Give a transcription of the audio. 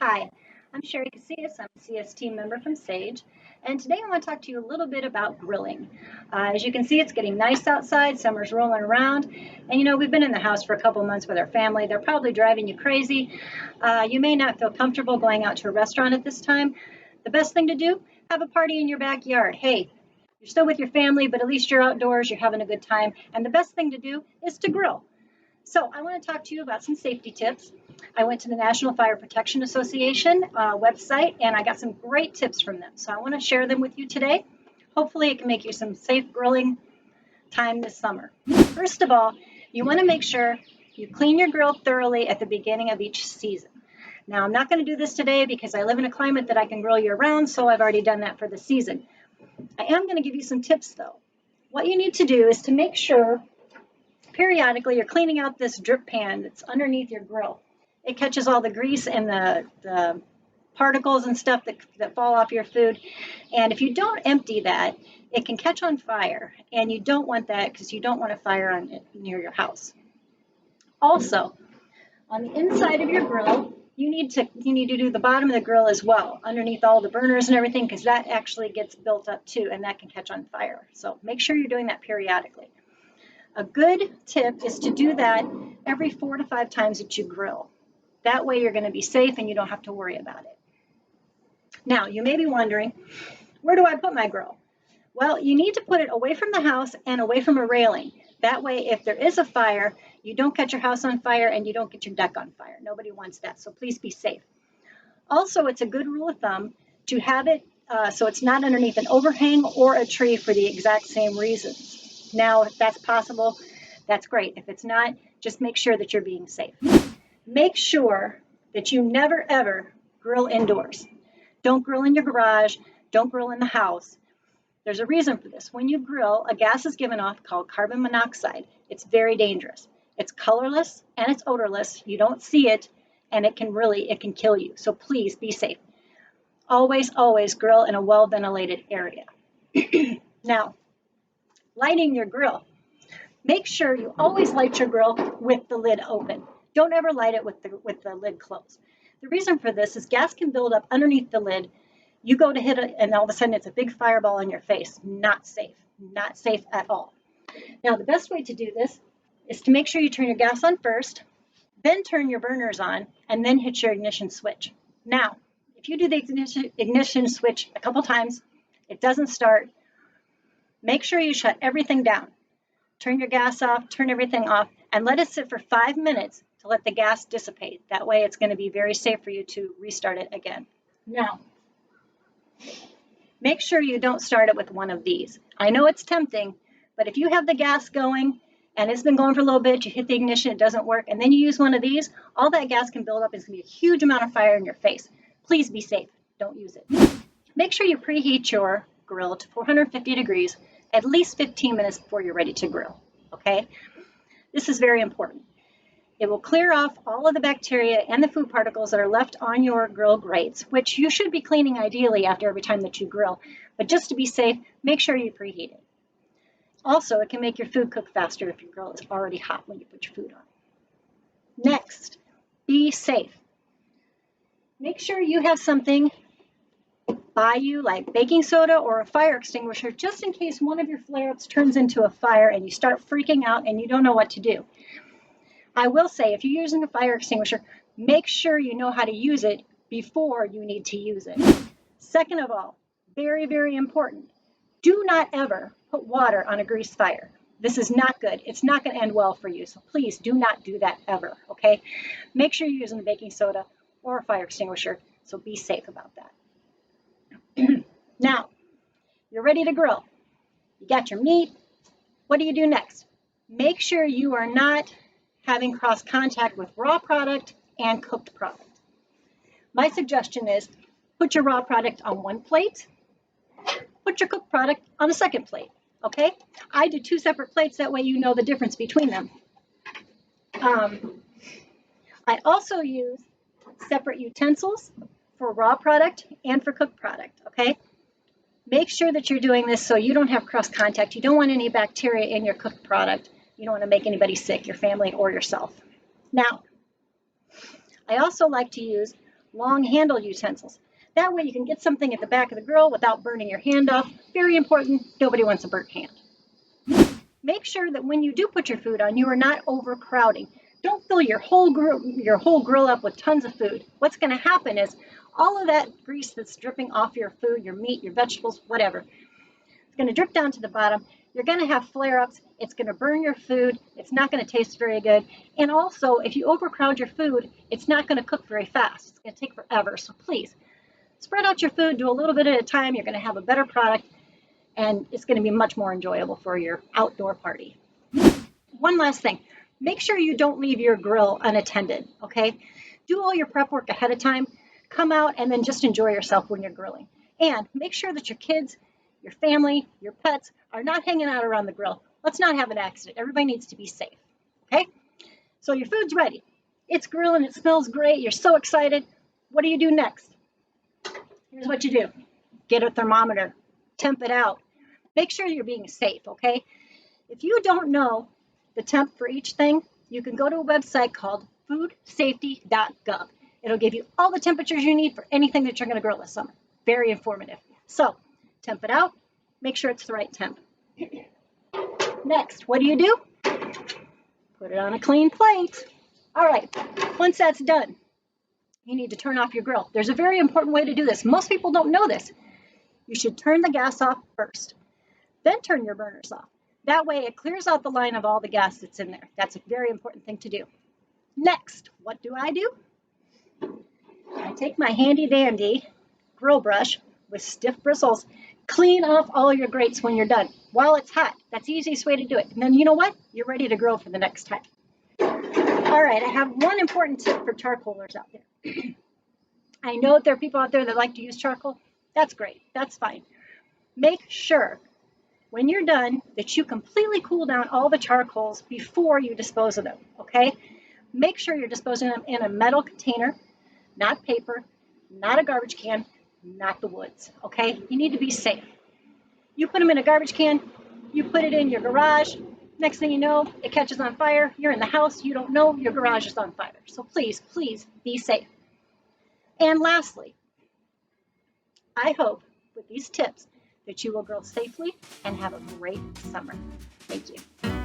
Hi, I'm Sherry Casillas. I'm a CS team member from Sage, and today I want to talk to you a little bit about grilling. As you can see, it's getting nice outside, summer's rolling around, and we've been in the house for a couple months with our family. They're probably driving you crazy. You may not feel comfortable going out to a restaurant at this time. The best thing to do, have a party in your backyard. Hey, you're still with your family, but at least you're outdoors, you're having a good time, and the best thing to do is to grill. So I want to talk to you about some safety tips. I went to the National Fire Protection Association website and I got some great tips from them. So I want to share them with you today. Hopefully it can make you some safe grilling time this summer. First of all, you want to make sure you clean your grill thoroughly at the beginning of each season. Now I'm not going to do this today because I live in a climate that I can grill year round, so I've already done that for the season. I am going to give you some tips though. What you need to do is to make sure periodically you're cleaning out this drip pan that's underneath your grill. It catches all the grease and the particles and stuff that fall off your food. And if you don't empty that, it can catch on fire. And you don't want that because you don't want a fire on it near your house. Also, on the inside of your grill, you need to do the bottom of the grill as well, underneath all the burners and everything, because that actually gets built up too, and that can catch on fire. So make sure you're doing that periodically. A good tip is to do that every 4 to 5 times that you grill. That way you're going to be safe and you don't have to worry about it. Now, you may be wondering, where do I put my grill? Well, you need to put it away from the house and away from a railing. That way, if there is a fire, you don't catch your house on fire and you don't get your deck on fire. Nobody wants that, so please be safe. Also, it's a good rule of thumb to have it so it's not underneath an overhang or a tree for the exact same reasons. Now, if that's possible, that's great. If it's not, just make sure that you're being safe. Make sure that you never, ever grill indoors. Don't grill in your garage. Don't grill in the house. There's a reason for this. When you grill, a gas is given off called carbon monoxide. It's very dangerous. It's colorless and it's odorless. You don't see it, and it can kill you. So please be safe. Always, always grill in a well-ventilated area. Now, lighting your grill. Make sure you always light your grill with the lid open. Don't ever light it with the lid closed. The reason for this is gas can build up underneath the lid. You go to hit it and all of a sudden it's a big fireball in your face. Not safe. Not safe at all. Now the best way to do this is to make sure you turn your gas on first, then turn your burners on, and then hit your ignition switch. Now, if you do the ignition switch a couple times, it doesn't start, make sure you shut everything down. Turn your gas off, turn everything off, and let it sit for 5 minutes to let the gas dissipate. That way it's going to be very safe for you to restart it again. Now, make sure you don't start it with one of these. I know it's tempting, but if you have the gas going and it's been going for a little bit, you hit the ignition, it doesn't work, and then you use one of these, all that gas can build up. It's going to be a huge amount of fire in your face. Please be safe. Don't use it. Make sure you preheat your grill to 450 degrees at least 15 minutes before you're ready to grill, okay? This is very important. It will clear off all of the bacteria and the food particles that are left on your grill grates, which you should be cleaning ideally after every time that you grill. But just to be safe, make sure you preheat it. Also, it can make your food cook faster if your grill is already hot when you put your food on. Next, be safe. Make sure you have something by you like baking soda or a fire extinguisher just in case one of your flare-ups turns into a fire and you start freaking out and you don't know what to do. I will say, if you're using a fire extinguisher, make sure you know how to use it before you need to use it. Second of all, very, very important, do not ever put water on a grease fire. This is not good. It's not going to end well for you, so please do not do that ever, okay? Make sure you're using a baking soda or a fire extinguisher, so be safe about that. Now, you're ready to grill. You got your meat. What do you do next? Make sure you are not having cross contact with raw product and cooked product. My suggestion is put your raw product on one plate, put your cooked product on a second plate, okay? I do 2 separate plates, that way you know the difference between them. I also use separate utensils for raw product and for cooked product, okay? Make sure that you're doing this so you don't have cross contact. You don't want any bacteria in your cooked product. You don't want to make anybody sick, your family or yourself. Now, I also like to use long handle utensils. That way you can get something at the back of the grill without burning your hand off. Very important, nobody wants a burnt hand. Make sure that when you do put your food on, you are not overcrowding. Don't fill your whole grill up with tons of food. What's going to happen is all of that grease that's dripping off your food, your meat, your vegetables, whatever, it's going to drip down to the bottom. You're going to have flare-ups. It's going to burn your food. It's not going to taste very good. And also, if you overcrowd your food, it's not going to cook very fast. It's going to take forever. So please, spread out your food, do a little bit at a time. You're going to have a better product, and it's going to be much more enjoyable for your outdoor party. One last thing, make sure you don't leave your grill unattended, okay? Do all your prep work ahead of time, come out and then just enjoy yourself when you're grilling. And make sure that your kids, your family, your pets are not hanging out around the grill. Let's not have an accident. Everybody needs to be safe, okay? So your food's ready. It's grilling, it smells great, you're so excited. What do you do next? Here's what you do. Get a thermometer, temp it out. Make sure you're being safe, okay? If you don't know the temp for each thing, you can go to a website called foodsafety.gov. It'll give you all the temperatures you need for anything that you're going to grill this summer. Very informative. So, temp it out. Make sure it's the right temp. Next, what do? Put it on a clean plate. All right, once that's done, you need to turn off your grill. There's a very important way to do this. Most people don't know this. You should turn the gas off first, then turn your burners off. That way it clears out the line of all the gas that's in there. That's a very important thing to do. Next, what do? I take my handy dandy grill brush with stiff bristles, clean off all your grates when you're done while it's hot. That's the easiest way to do it. And then you know what? You're ready to grill for the next time. All right, I have one important tip for charcoalers out there. I know that there are people out there that like to use charcoal. That's great. That's fine. Make sure when you're done that you completely cool down all the charcoals before you dispose of them, okay? Make sure you're disposing them in a metal container, not paper, not a garbage can, not the woods, okay? You need to be safe. You put them in a garbage can, you put it in your garage, next thing you know, it catches on fire, you're in the house, you don't know, your garage is on fire. So please, please be safe. And lastly, I hope with these tips that you will grill safely and have a great summer. Thank you.